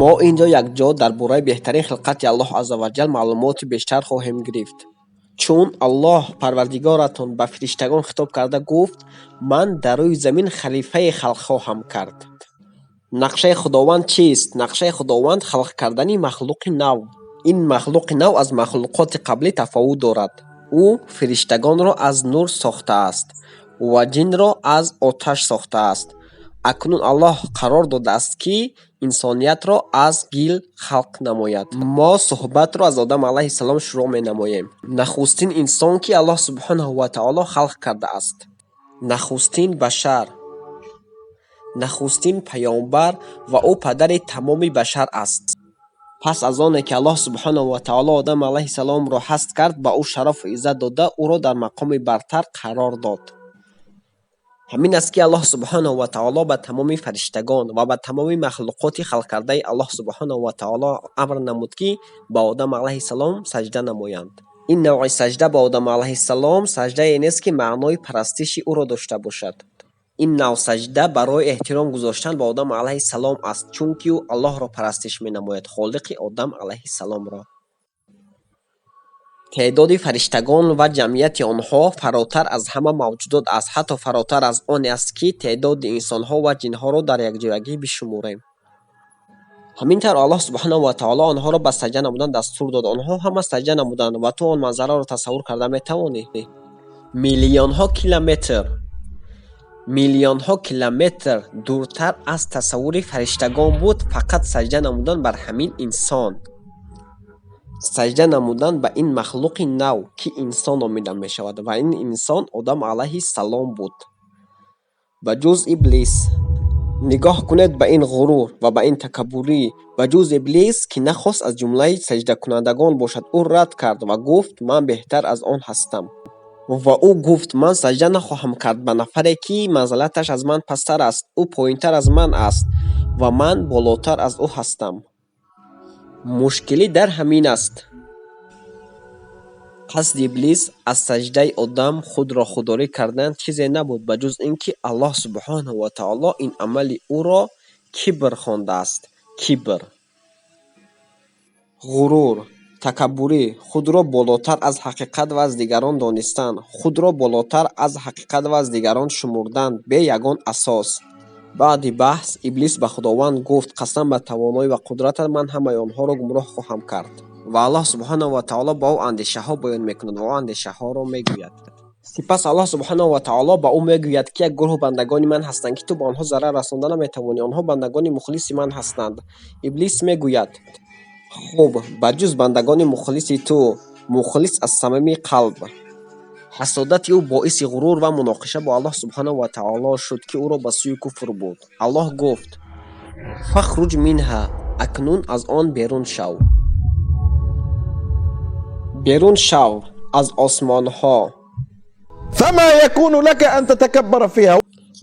мо инҷо якҷо дар бораи беҳтарин хилқати Аллоҳ аззаваҷал маълумоти бештар хоҳем гирифт. Чун Аллоҳ Парвардигоратон ба фириштагон хитоб карда гуфт: ман дар рӯи замин халифаи халқ хоҳам кард. Нақшаи Худованд чист? Нақшаи Худованд халқ кардани махлуқи нав. Ин махлуқи нав аз махлуқоти қаблӣ тафовут дорад. Ӯ фириштагонро аз нур сохтааст ва ҷинро аз оташ сохтааст. Акнун Аллоҳ қарор додааст, ки инсониятро аз гил халқ намояд. Мо суҳбатро аз Одам алайҳиссалом шурӯъ менамоем. Нахустин инсон, ки Аллоҳ субҳонаҳу ва таоло халқ кардааст. Нахустин башар, нахустин паёмбар ва ӯ падари тамоми башар аст. Пас аз оне ки Аллоҳ субҳонаҳу ва таоло Одам алайҳиссаломро ҳаст кард, ба ӯ шарафу иззат дода, ӯро дар мақоми бартар қарор дод. Ҳамин аст, ки Аллоҳ субҳонаҳу ва таоло ба тамоми фариштагон ва ба тамоми махлуқоти халқкардаи Аллоҳ субҳонаҳу ва таоло амр намуд, ки ба Одам алайҳиссалом саҷда намоянд. Ин навъи саҷда ба Одам алайҳиссалом саҷдае нест, ки маънои парастиши ӯро дошта бошад. Ин навъ саҷда барои эҳтиром гузоштан ба Одам алайҳиссалом аст, чунки ӯ Аллоҳро парастиш менамояд, холиқи Одам алайҳиссаломро. теъдоди фариштагон ва ҷамъияти онҳо фаротар аз ҳама мавҷудот аст, ҳатто фаротар аз он аст, ки теъдоди инсонҳо ва ҷинҳоро дар якҷоягӣ бишумурем. ҳамин тавр Аллоҳ субҳонаҳу ва таоло онҳоро ба саҷда намудан дастур дод. Онҳо ҳама саҷда намуданд ва ту он манзараро тасаввур карда метавонӣ? Миллионҳо километр дуртар аз тасаввури фариштагон буд фақат саҷда намудан бар ҳамин инсон. саҷда намудан ба ин махлуқи нав, ки инсон номида мешавад, ва ин инсон Одам алайҳиссалом буд. ба ҷуз Иблис. Нигоҳ кунед ба ин ғурур ва ба ин такаббурӣ. Ба ҷуз Иблис, ки нахост аз ҷумлаи саҷдакунандагон бошад, ӯ рад кард ва гуфт: ман беҳтар аз он ҳастам. ва ӯ гуфт: ман саҷда нахоҳам кард ба нафаре, ки манзилаташ аз ман пасттар аст. ӯ поинтар аз ман аст ва ман болотар аз ӯ ҳастам. мушкилӣ дар ҳамин аст. қасди Иблис аз саҷдаи одам худро худдорӣ кардан чизе набуд ба ҷуз ин ки Аллоҳ субҳонаҳу ва таоло ин амали ӯро кибр хондааст. Кибр, ғурур, такаббурӣ, худро болотар аз ҳақиқат ва аз дигарон донистан, худро болотар аз ҳақиқат ва аз дигарон шумурдан бе ягон асос. баъди баҳс Иблис ба Худованд гуфт: қасам ба тавоноӣ ва қудратат, ман ҳамаи онҳоро гумроҳ хоҳам кард. ва Аллоҳ субҳонаҳу ва таоло ба ӯ андешаҳо боён мекунад ва ӯ андешаҳоро мегӯяд. Сипас Аллоҳ субҳонаҳу ва таоло ба ӯ мегӯяд, ки як гурӯҳ бандагони ман ҳастанд, ки ту ба онҳо зарар расонда наметавонӣ. Онҳо бандагони мухлиси ман ҳастанд. Иблис мегӯяд: хуб, ба ҷуз бандагони мухлиси ту, мухлис аз самими қалб. ҳасодати ӯ боиси ғурур ва муноқиша бо Аллоҳ субҳонаҳу ва таоло шуд, ки ӯро ба сӯи куфр бурд. Аллоҳ гуфт: фахруҷ минҳа, акнун аз он берун шав. берун шав аз осмонҳо. فما يكون لك أن تتكبر فيها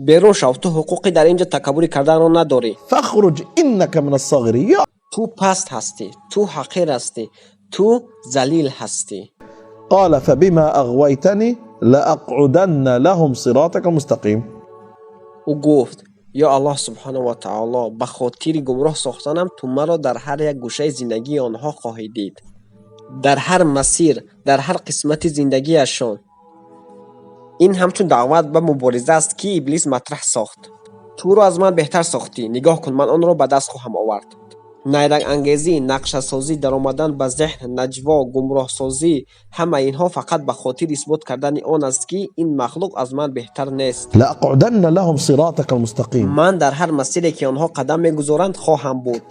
берун шав, ту ҳуқуқи дар ин ҷо такаббури карданро надорӣ. فاخرج إنك من الصاغرين. ту паст ҳастӣ, ту ҳақир ҳастӣ, ту залил ҳастӣ. قال فبما أغويتني لأقعدن لهم صراطك المستقيم. ӯ гуфт: ё Аллоҳ субҳонаҳу ва таоло, ба хотири гумроҳ сохтанам ту маро дар ҳар як гӯшаи зиндагии онҳо хоҳӣ дид. дар ҳар масир, дар ҳар қисмати зиндагиашон. ин ҳамчун даъват ба мубориза аст, ки Иблис матраҳ сохт. туро аз ман беҳтар сохтӣ. нигоҳ кун, ман онро ба даст хоҳам овард. найрангангезӣ, нақшасозӣ, даромадан ба зеҳн, наҷво, гумроҳсозӣ, ҳама инҳо фақат ба хотири исбот кардани он аст, ки ин махлуқ аз ман беҳтар нест. لأقعدن لهم صراطك المستقيم. ман дар ҳар масире ки онҳо қадам мегузоранд хоҳам буд.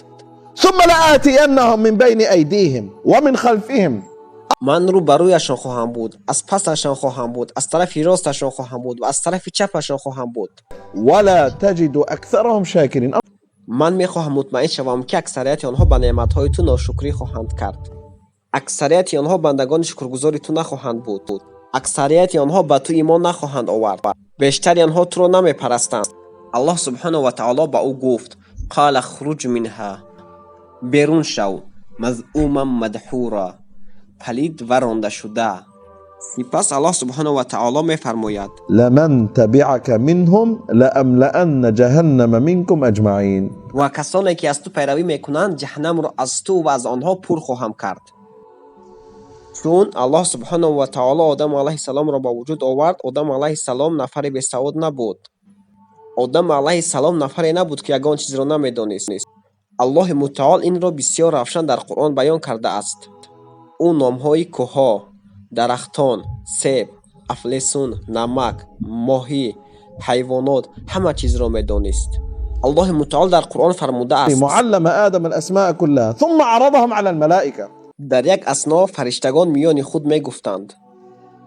ثم لآتينهم من بين أيديهم ومن خلفهم. ман рӯ ба рӯяшон хоҳам буд, аз пасташон хоҳам буд, аз тарафи росташон хоҳам буд ва аз тарафи чапашон хоҳам буд. ولا تجد أكثرهم شاكرين. ман мехоҳам мутмаин шавам, ки аксарияти онҳо ба неъматҳои ту ношукрӣ хоҳанд кард. аксарияти онҳо бандагони шукргузори ту нахоҳанд буд. аксарияти онҳо ба ту имон нахоҳанд овард. бештари онҳо туро намепарастанд. Аллоҳ субҳонаҳу ва таоло ба ӯ гуфт: қала хруҷ минҳа, берун шав, мазъуман мадҳура, палид ва рондашуда. сипас Аллоҳ субҳонаҳу ва таоло мефармояд: لمن تبعك منهم لأملأن جهنم منكم أجمعين. و کسانی که از تو پیروی میکنند جهنم را از تو و از آنها پر خواهم کرد. چون الله سبحانه و تعالی آدم علیه السلام را با وجود آورد، آدم علیه السلام نفر بی‌سواد نبود. آدم علیه السلام نفری نبود که یگان چیز را نمیدانست. الله متعال این را بسیار روشن در قرآن بیان کرده است. او نامهای کوهها، درختان، سیب، افلاطون، نمک، ماهی، حیوانات همه چیز را میدانست. الله متعال در قرآن فرموده است معلم آدم الأسماء كلها ثم عرضهم على الملائكة. در یک اثنا فرشتگان میان خود میگفتند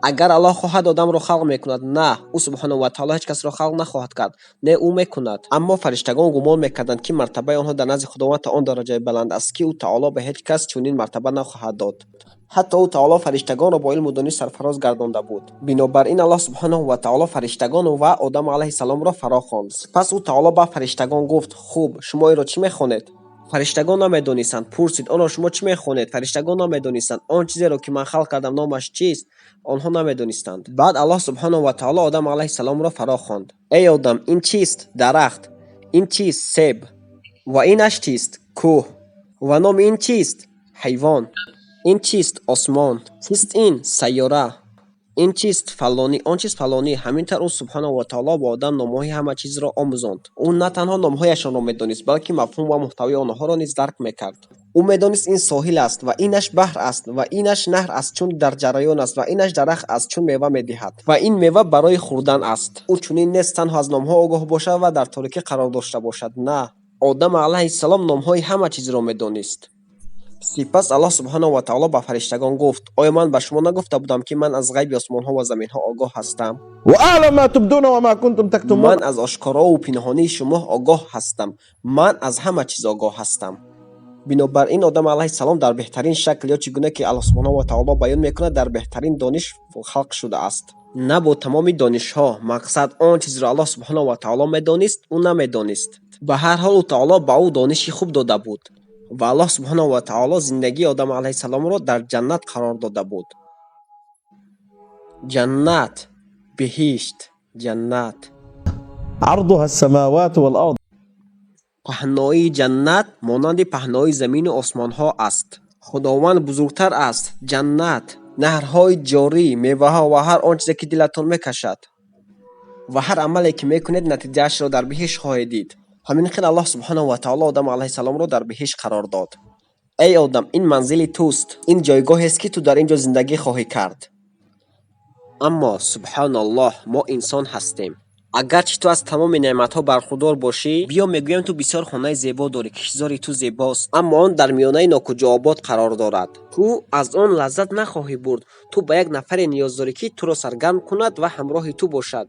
اگر الله خواهد آدم را خلق میکند، نه، او سبحانه و تعالی هیچ کس را خلق نخواهد کرد، نه او میکند. اما فرشتگان گمان میکردند که مرتبه آنها در نزد خداوند تا آن درجه بلند است که او تعالی به هیچ کس چنین مرتبه نخواهد داد. حتی او تعالی فرشتگان را با علم و دانش سرفراز گردانده بود. بنابراین الله سبحانه و تعالی فرشتگان و آدم علیه السلام را فرا خواند. پس او تعالی به فرشتگان گفت خوب، شما این را چی میخوانید؟ فرشتگان نمیدانستند. پرسید آن را شما چی میخوانید؟ فرشتگان نمیدانستند. آن چیزی را که من خلق کردم نامش چیست؟ آنها نمیدانستند. بعد الله سبحانه و تعالی آدم علیه السلام را فرا خواند. ای آدم، این چیست؟ درخت. این چیست؟ سیب. و اینش چیست؟ کوه. و نام این چیست؟ حیوان. این چیست؟ آسمان. چیست این؟ سیاره. این چیست؟ فلانی. آن چیست؟ فلانی. همینطور او سبحانه و تعالی با آدم نامهای همه چیز را آموزاند. او نه تنها نامهایشان را میدانست، بلکه مفهوم و محتوی آنها را نیز درک میکرد. او میدانست این ساحل است و اینش بحر است و اینش نهر است چون در جریان است و اینش درخت است چون میوه میدهد و این میوه برای خوردن است. او چنین نیست تنها از نامها آگاه باشد و در تاریکی قرار داشته باشد. نه، آدم علیه السلام نامهای همه چیز را میدانست. سپس الله سبحانه و تعالی به فرشتگان گفت آیا من به شما نگفته بودم که من از غیب آسمان ها و زمین ها آگاه هستم؟ وأعلم ما تبدون وما كنتم تكتمون. من از آشکارا و پنهانی شما آگاه هستم. من از همه چیز آگاه هستم. بنابراین آدم علیه السلام در بهترین شکل یا چگونه که الله سبحانه و تعالی بیان میکنه در بهترین دانش خلق شده است. نه با تمام دانش ها. مقصد آن چیز را الله سبحانه و تعالی میدانست او نمیدانست. به هر حال او تعالی به او دانشی خوب داده بود و الله سبحانه و تعالی زندگی آدم علیه السلام را در جنت قرار داده بود. جنت، بهشت، جنت. عرضها السماوات والأرض. پهنای جنت مانند پهنای زمین و آسمان ها است. خداوند بزرگتر است. جنت، نهرهای جاری، میوه ها و هر آن چیزی که دلتان میکشد و هر عملی که میکنید نتیجهش را در بهشت خواهید دید. همین خیلی الله سبحانه و تعالی آدم علیه السلام را در بهشت قرار داد. ای آدم، این منزل توست. این جایگاهی است که تو در اینجا زندگی خواهی کرد. اما سبحان الله، ما انسان هستیم. اگرچه تو از تمام نعمت‌ها برخوردار باشی، بیا میگویم تو بسیار خانه زیبا داری، کشتزار تو زیباست، اما آن در میانه ناکجا آباد قرار دارد. تو از آن لذت نخواهی برد. تو به یک نفر نیاز داری که تو را سرگرم کند و همراه تو باشد.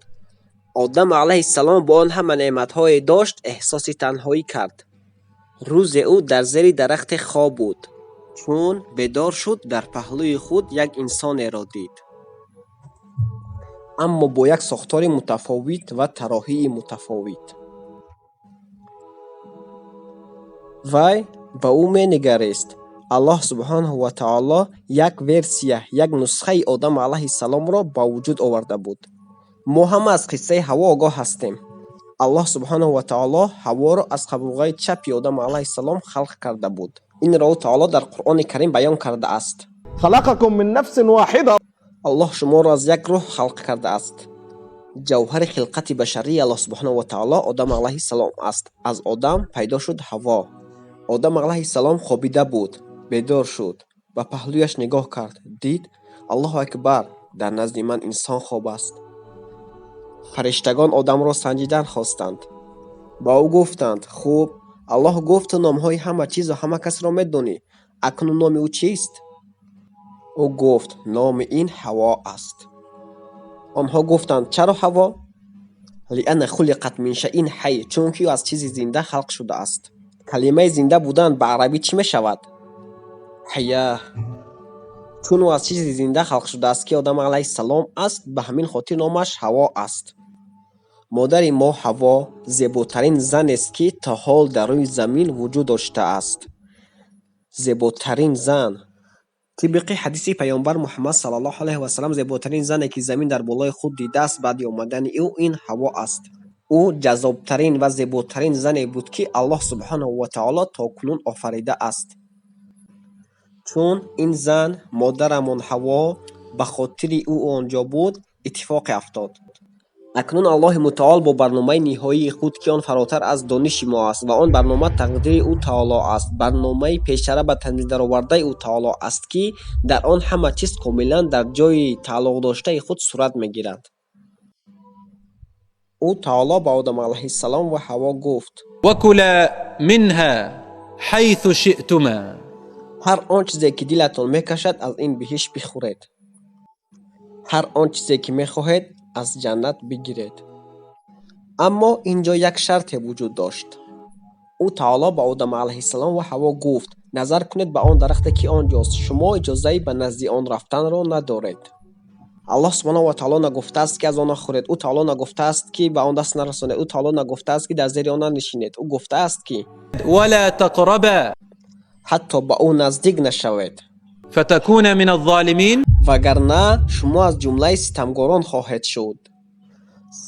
آدم علیه السلام با آن همه نعمت‌های داشت احساس تنهایی کرد. روز او در زیر درخت خواب بود. چون بیدار شد در پهلوی خود یک انسان را دید، اما با یک ساختار متفاوت و طراحی متفاوت. وی به او می نگریست. الله سبحانه و تعالی یک ورسیه، یک نسخه آدم علیه السلام را با وجود آورده بود. ما هم از قصه حوا آگاه هستیم. الله سبحانه و تعالی حوا را از قبضه چپی آدم علیه السلام خلق کرده بود. این را تعالی در قرآن کریم بیان کرده است. خلقكم من نفس واحدة. الله شما را از یک روح خلق کرده است. جوهر خلقت بشری الله سبحانه و تعالی آدم علیه السلام است. از آدم پیدا شد حوا. آدم علیه السلام خوابیده بود، بیدار شد، به پهلویش نگاه کرد، دید الله اکبر، در نزد من انسان خواب است. فرشتگان آدم را سنجیدن خواستند. با او گفتند خوب، الله گفت تو نامهای همه چیز و همه کس را میدانی، اکنون نام او چیست؟ او گفت نام این حوا است. آنها گفتند چرا حوا؟ لأن خلقت من شیء حی، چون که از چیز زنده خلق شده است. کلمه زنده بودن به عربی چی می شود؟ حیه. چون او از چیز زنده خلق شده است که آدم علیه السلام است، به همین خاطر نامش حوا است. مادر ما حوا زیباترین زن است که تا حال در روی زمین وجود داشته است. زیباترین زن. طبق حدیث پیامبر محمد صلی الله علیه و سلم زیباترین زنی که زمین در بالای خود دیده است بعد آمدن او این حوا است. ӯ ҷаззобтарин ва зеботарин зане буд ки Аллоҳ субҳанаҳу ва таоло токунун офарида аст. чун ин зан модарамон Ҳаво ба хотири ӯ онҷо буд, иттифоқе афтод. акнун Аллоҳи мутаол бо барномаи ниҳоии худ ки он фаротар аз дониши мо аст ва он барнома тақдири ӯ таоло аст, барномаи пешара ба танзил даровардаи ӯ таоло аст ки дар он ҳама чиз комилан дар ҷойи тааллуқдоштаи худ сурат мегирад. ӯ таоло ба Одам алайҳиссалом ва Ҳаво гуфт: وكلا منها حيث شئتما ҳар он чизе ки дилатон мекашад аз ин биҳиш бихӯред. ҳар он чизе ки мехоҳед аз ҷаннат бигиред. аммо инҷо як шарте вуҷуд дошт. ӯ таоло ба Одам алайҳиссалом ва Ҳаво гуфт: назар кунед ба он дарахте ки онҷост, шумо иҷозаи ба назди он рафтанро надоред. Аллоҳ субҳанаҳу ва таоло нагуфтааст ки аз он нахӯред. ӯ таоло нагуфтааст ки ба он даст нарасонед. ӯ таоло нагуфтааст ки дар зери он нанишинед. ӯ гуфтааст ки ولا تقربا ҳатто ба ӯ наздик нашавед, فتكون من الظالمين. вагарна шумо аз ҷумлаи ситамгорон хоҳед шуд.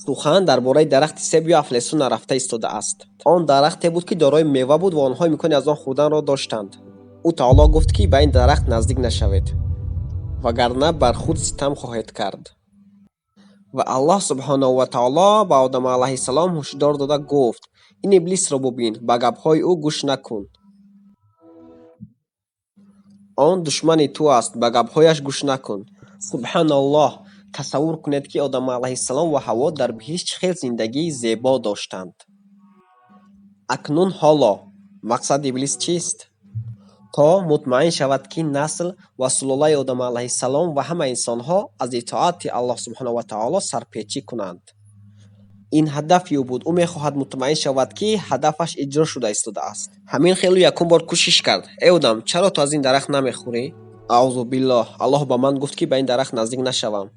сухан дар бораи дарахти себ ё афлесун нарафта истодааст. он дарахте буд ки дорои мева буд ва онҳо имкони аз он хӯрданро доштанд. ӯ таоло гуфт ки ба ин дарахт наздик нашавед, вагарна бар худ ситам хоҳед кард. ва Аллоҳ субҳанаҳу ва таоло ба Одам алайҳиссалом ҳушдор дода гуфт: ин иблисро бубин, ба гапҳои ӯ гӯш накун. он душмани ту аст, ба гапҳояш гӯш накун. Субҳаналлоҳ, тасаввур кунед ки Одам алайҳиссалом ва Ҳаво дар биҳишт чӣ хел зиндагии зебо доштанд. акнун ҳоло мақсади иблис чист? то мутмаин шавад ки насл ва сулолаи Одам алайҳиссалом ва ҳама инсонҳо аз итоати Аллоҳ субҳанаҳу ва таоло сарпечӣ кунанд. ин ҳадафи ӯ буд. ӯ мехоҳад мутмаин шавад ки ҳадафаш иҷро шуда истодааст. ҳамин хел ӯ якум бор кӯшиш кард: эй Одам, чаро ту аз ин дарахт намехӯрӣ? аъузу биллоҳ, Аллоҳ ба ман гуфт ки ба ин дарахт наздик нашавам.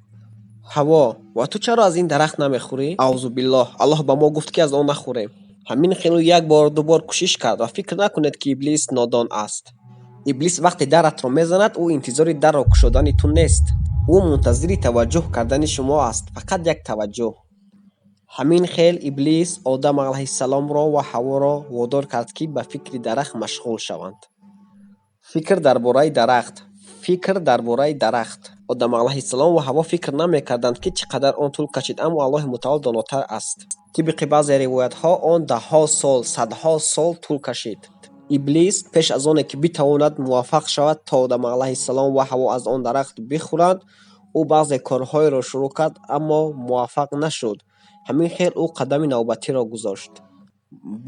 ҳаво, ва ту чаро аз ин дарахт намехӯрӣ? аъузу биллоҳ, Аллоҳ ба мо гуфт ки аз он нахӯрем. ҳамин хел ӯ як бор ду бор кӯшиш кард ва фикр накунед ки иблис нодон аст. иблис вақте даратро мезанад, ӯ интизори дарро кушодани ту нест. ӯ мунтазири таваҷҷӯҳ кардани шумо аст, фақат як таваҷҷӯҳ. ҳамин хел иблис Одам алайҳиссаломро ва Ҳаворо водор кард ки ба фикри дарахт машғул шаванд. фикр дар бораи дарахт. фикр дар бораи дарахт. Одам алайҳиссалом ва Ҳаво фикр намекарданд ки чӣ қадар он тӯл кашид, аммо Аллоҳи мутаол донотар аст. тибқи баъзе ривоятҳо он даҳҳо сол, садҳо сол тӯл кашид. иблис пеш аз оне ки битавонад муваффақ шавад то Одам алайҳиссалом ва Ҳаво аз он дарахт бихӯранд, ӯ баъзе корҳоеро шурӯъ кард, аммо муваффақ нашуд. ҳамин хел ӯ қадами навбатиро гузошт.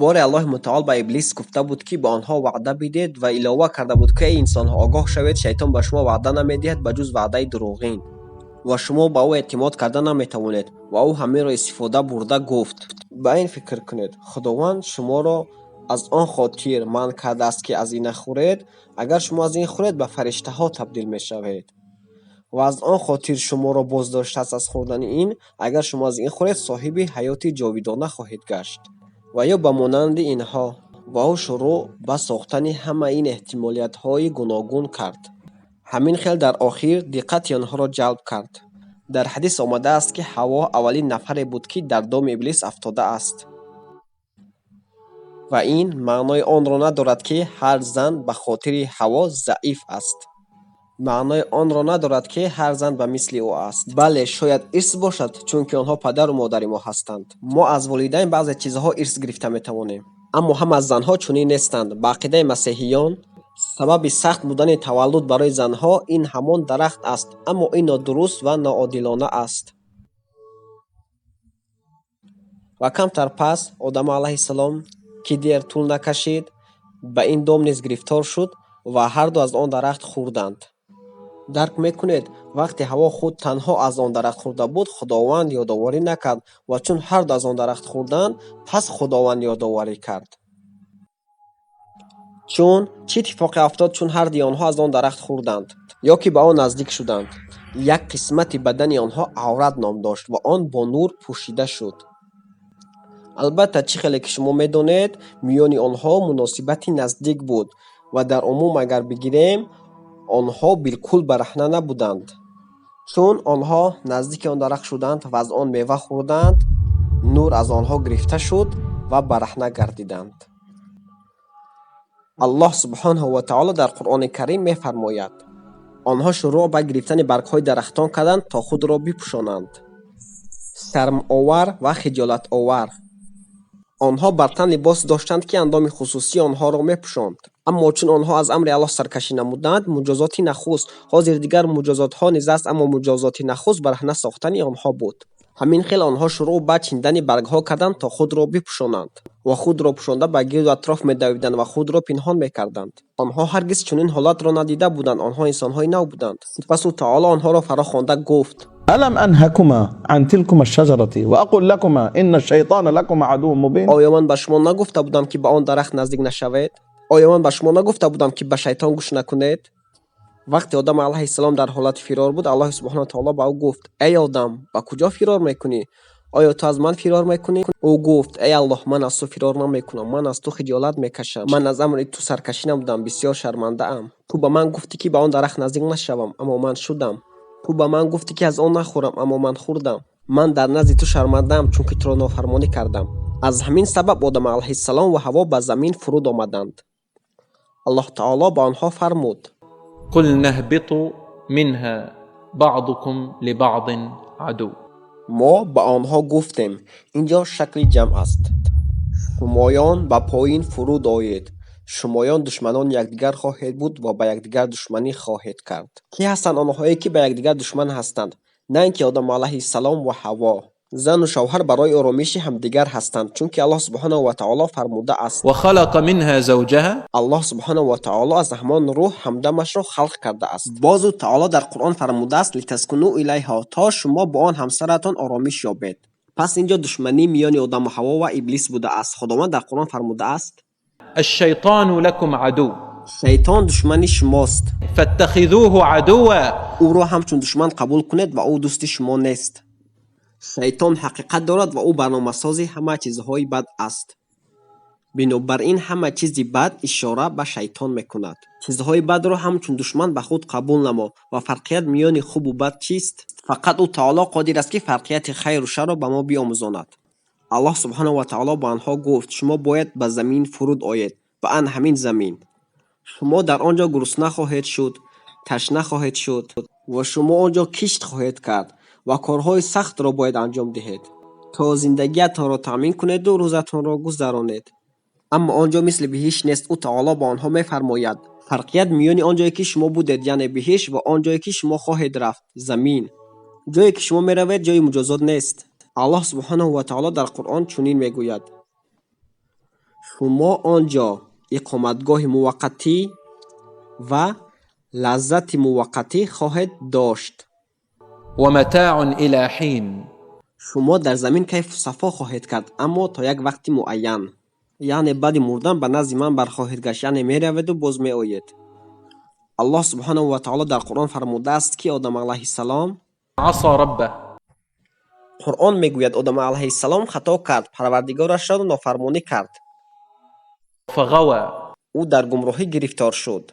боре Аллоҳи мутаол ба иблис гуфта буд ки ба онҳо ваъда бидед ва илова карда буд ки эй инсонҳо, огоҳ шавед, шайтон ба шумо ваъда намедиҳад ба ҷуз ваъдаи дурӯғин ва шумо ба ӯ эътимод карда наметавонед. ва ӯ ҳамеро истифода бурда гуфт: ба ин фикр кунед, Худованд шуморо аз он хотир манъ кардааст ки аз ин нахӯред. агар шумо аз ин хӯред, ба фариштаҳо табдил мешавед. ва аз он хотир шуморо боздоштааст аз хӯрдани ин. агар шумо аз ин хӯред, соҳиби ҳаёти ҷовидона хоҳед гашт. ва ё ба монанди инҳо. ва ӯ шурӯъ ба сохтани ҳама ин эҳтимолиятҳои гуногун кард. ҳамин хел дар охир диққати онҳоро ҷалб кард. дар ҳадис омадааст ки Ҳаво аввалин нафаре буд ки дар доми иблис афтодааст. ва ин маънои онро надорад ки ҳар зан ба хотири Ҳаво заиф аст. маънои онро надорад ки ҳар зан ба мисли ӯ аст. бале, шояд ирс бошад, чунки онҳо падару модари мо ҳастанд. мо аз волидайн баъзе чизҳо ирс гирифта метавонем, аммо ҳама занҳо чунин нестанд. ба ақидаи масеҳиён, сабаби сахт будани таваллуд барои занҳо ин ҳамон дарахт аст, аммо ин нодуруст ва ноодилона аст. ва камтар пас Одам алайҳиссалом, ки дер тӯл накашид, ба ин дом низ гирифтор шуд ва ҳарду аз он дарахт хӯрданд. дарк мекунед, вақте Ҳаво худ танҳо аз он дарахт хӯрда буд, Худованд ёдоварӣ накард, ва чун ҳарду аз он дарахт хӯрданд, пас Худованд ёдоварӣ кард. чун чӣ иттифоқе афтод чун ҳарди онҳо аз он дарахт хӯрданд ё ки ба он наздик шуданд? як қисмати бадани онҳо аврат ном дошт ва он бо нур пӯшида шуд. албатта чӣ хеле ки шумо медонед, миёни онҳо муносибати наздик буд ва дар умум агар бигирем, онҳо билкул бараҳна набуданд. чун онҳо наздики он дарахт шуданд ва аз он мева хӯрданд, нур аз онҳо гирифта шуд ва бараҳна гардиданд. аллоҳ субҳонаҳу ва таоло дар Қуръони Карим мефармояд: онҳо шурӯъ ба гирифтани баргҳои дарахтон карданд, то худро бипӯшонанд. шармовар ва хиҷолатовар. онҳо бар тан либос доштанд, ки андоми хусусии онҳоро мепӯшонд. аммо чун онҳо аз амри Аллоҳ саркашӣ намуданд, муҷозоти нахуст, ҳозир дигар муҷозотҳо низ аст, аммо муҷозоти нахуст бараҳна сохтани онҳо буд. ҳамин хел онҳо шурӯъ ба чиндани баргҳо карданд, то худро бипӯшонанд ва худро пӯшонда ба гирду атроф медавиданд ва худро пинҳон мекарданд. онҳо ҳаргиз чунин ҳолатро надида буданд. онҳо инсонҳои нав буданд. сипас ӯ таоло онҳоро фарохонда гуфт: ألم أنهكما عن تلكما الشجرة وأقول لكما إن الشيطان لكما عدو مبين. оё ман ба шумо нагуфта будам, ки ба он дарахт наздик нашавед? оё ман ба шумо нагуфта будам, ки ба шайтон гӯш накунед? вақте одам алайҳиссалом дар ҳолати фирор буд, Аллоҳ субҳонаҳу ва таоло ба ӯ гуфт: эй одам, ба куҷо фирор мекунӣ? оё ту аз ман фирор мекунӣ? ӯ гуфт: эй Аллоҳ, ман аз ту фирор намекунам, ман аз ту хиҷолат мекашам, ман аз амри ту саркашӣ намудам, бисёр шармандаам. ту ба ман гуфтӣ, ки ба он дарахт наздик нашавам, аммо ман шудам. ту ба ман гуфтӣ, ки аз он нахӯрам, аммо ман хӯрдам. ман дар назди ту шармандаам, чунки туро нофармонӣ кардам. аз ҳамин сабаб одам алайҳиссалом ва ҳаво ба замин фуруд омаданд. аллоҳ таоло ба онҳо фармуд: قلنا اهبطوا منها بعضكم لبعض عدو. мо ба онҳо гуфтем: инҷо шакли ҷамъ аст. шумоён ба поин фуруд оед. шумоён душманони якдигар хоҳед буд ва ба якдигар душманӣ хоҳед кард. ки ҳастанд онҳое, ки ба якдигар душман ҳастанд? на ин ки одам алайҳиссалом ва ҳаво. зану шавҳар барои оромиши ҳамдигар ҳастанд, чунки Аллоҳ субҳонаҳу ва таоло фармуда аст: وخلق منها زوجها. аллоҳ субҳонаҳу ва таоло аз ҳамон рӯҳ ҳамдамашро халқ карда аст. бозу таоло дар Қуръон фармудааст: литаскуну илайҳа, то шумо бо он ҳамсаратон оромиш ёбед. пас инҷо душманӣ миёни одаму ҳаво ва иблис будааст. худованд дар Қуръон фармудааст: الشيطان لكم عدو шайтон душмани шумост. فاتخذوه عدوا. ӯро ҳамчун душман қабул кунед ва ӯ дӯсти шумо нест. шайтон ҳақиқат дорад ва ӯ барномасози ҳама чизҳои бад аст. бинобар ин ҳама чизи бад ишора ба шайтон мекунад. чизҳои бадро ҳамчун душман ба худ қабул намо. ва фарқият миёни хубу бад чист? фақат ӯ таоло қодир аст, ки фарқияти хайру шарро ба мо биомӯзонад. аллоҳ субҳонаҳу ва таоло ба онҳо гуфт: шумо бояд ба замин фуруд оед, ба ан ҳамин замин. шумо дар он ҷо гурсна хоҳед шуд, ташна хоҳед шуд ва шумо он ҷо кишт хоҳед кард ва корҳои сахтро бояд анҷом диҳед, то зиндагиятонро таъмин кунеду рӯзатонро гузаронед. аммо он ҷо мисли биҳишт нест. ӯ таоло ба онҳо мефармояд: фарқият миёни он ҷое, ки шумо будед, яъне биҳишт, ва он ҷое, ки шумо хоҳед рафт, замин. ҷое, ки шумо меравед, ҷои муҷозот нест. аллоҳ субҳонаҳу ва таоло дар Қуръон чунин мегӯяд: шумо он ҷо иқоматгоҳи муваққатӣ ва лаззати муваққатӣ хоҳед дошт. ومتاع إلى حين. шумо дар замин кайфу сафо хоҳед кард, аммо то як вақти муайян, яъне баъди мурдан ба назди ман бархоҳед гашт, яъне мераведу боз меоед. аллоҳ субҳонаҳу ва таоло дар Қуръон фармудааст, ки одам алайҳиссалом عصى ربه. Қуръон мегӯяд, одам алайҳиссалом хато кард, парвардигорашро нофармонӣ кард. فغوى. ӯ дар гумроҳӣ гирифтор шуд.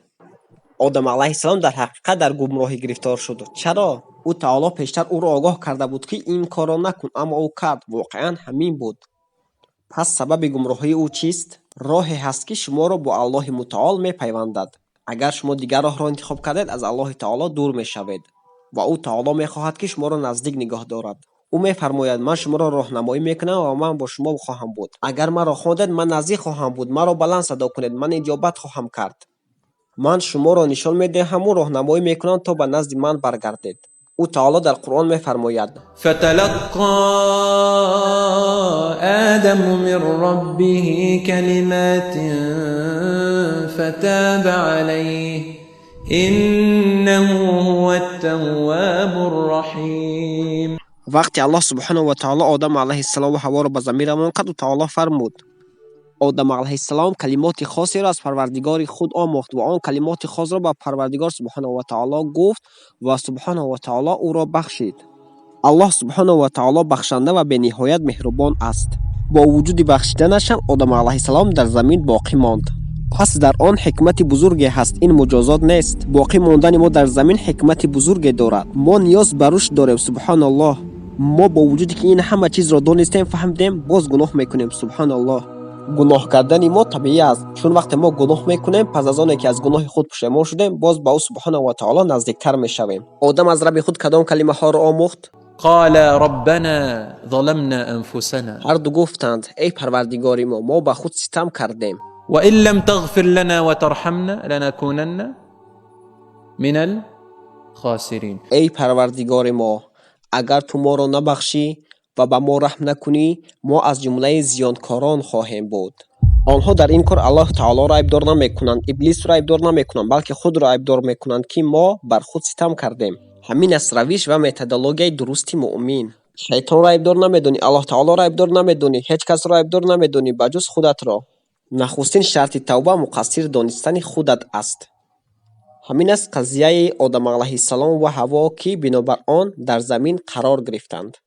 одам алайҳиссалом дар ҳақиқат дар гумроҳӣ гирифтор шуд. чаро? ӯ таоло пештар ӯро огоҳ карда буд, ки ин корро накун, аммо ӯ кард. воқеан ҳамин буд. пас сабаби гумроҳии ӯ чист? роҳе ҳаст, ки шуморо бо Аллоҳи мутаол мепайвандад. агар шумо дигар роҳро интихоб кардед, аз Аллоҳи таоло дур мешавед ва ӯ таоло мехоҳад, ки шуморо наздик нигоҳ дорад. ӯ мефармояд: ман шуморо роҳнамоӣ мекунам ва ман бо шумо хоҳам буд. агар маро хондед, ман наздик хоҳам буд. маро баланд садо кунед, ман иҷобат хоҳам кард. ман шуморо нишон медиҳаму роҳнамоӣ мекунам, то ба назди ман баргардед. ӯ таоло дар Қуръон мефармояд: فتلقى آدم من ربه كلمات فتاب عليه إنه هو التواب الرحيم. вақте Аллоҳ субҳонаҳу ва таоло одам алайҳиссалом ва ҳаворо ба замин равон кард, ӯ таоло фармуд: одам алайҳиссалом калимоти хосеро аз парвардигори худ омӯхт ва он калимоти хосро ба парвардигор субҳонаҳу ва таоло гуфт ва субҳонаҳу ва таоло ӯро бахшид. аллоҳ субҳонаҳу ва таоло бахшанда ва бениҳоят меҳрубон аст. бо вуҷуди бахшиданашам одам алайҳиссалом дар замин боқӣ монд. пас дар он ҳикмати бузурге ҳаст. ин муҷозот нест. боқӣ мондани мо дар замин ҳикмати бузурге дорад. мо ниёз ба рушд дорем. субҳаналлоҳ. ما با وجودی که این همه چیز را دانستیم فهمیدیم باز گناه میکنیم. سبحان الله. گناه کردن ما طبیعی است، چون وقتی ما گناه میکنیم پس از آنه که از گناه خود پشیمان شدیم باز با او سبحانه و تعالی نزدیکتر میشویم. آدم از رب خود کدام کلمه ها را آموخت؟ قال ربنا ظلمنا أنفسنا هر دو گفتند ای پروردگار ما به خود ستم کردیم. وإن لم تغفر لنا وترحمنا لنكونن من الخاسرين. ای پروردگار ما اگر تو ما را نبخشی و به ما رحم نکنی ما از جمله زیانکاران خواهیم بود. آنها در این کار الله تعالی را عیبدار نمیکنند، ابلیس را عیبدار نمیکنند، بلکه خود را عیبدار میکنند که ما بر خود ستم کردیم. همین است روش و متدولوژی درستی مؤمن. شیطان را عیبدار نمیدونی، الله تعالی را عیبدار نمیدونی، هیچ کس را عیبدار نمیدونی بجز خودت را. نخستین شرط توبه مقصر دانستن خودت است. همین است قضیه آدم علیه السلام و حوا که بنابر آن در زمین قرار گرفتند.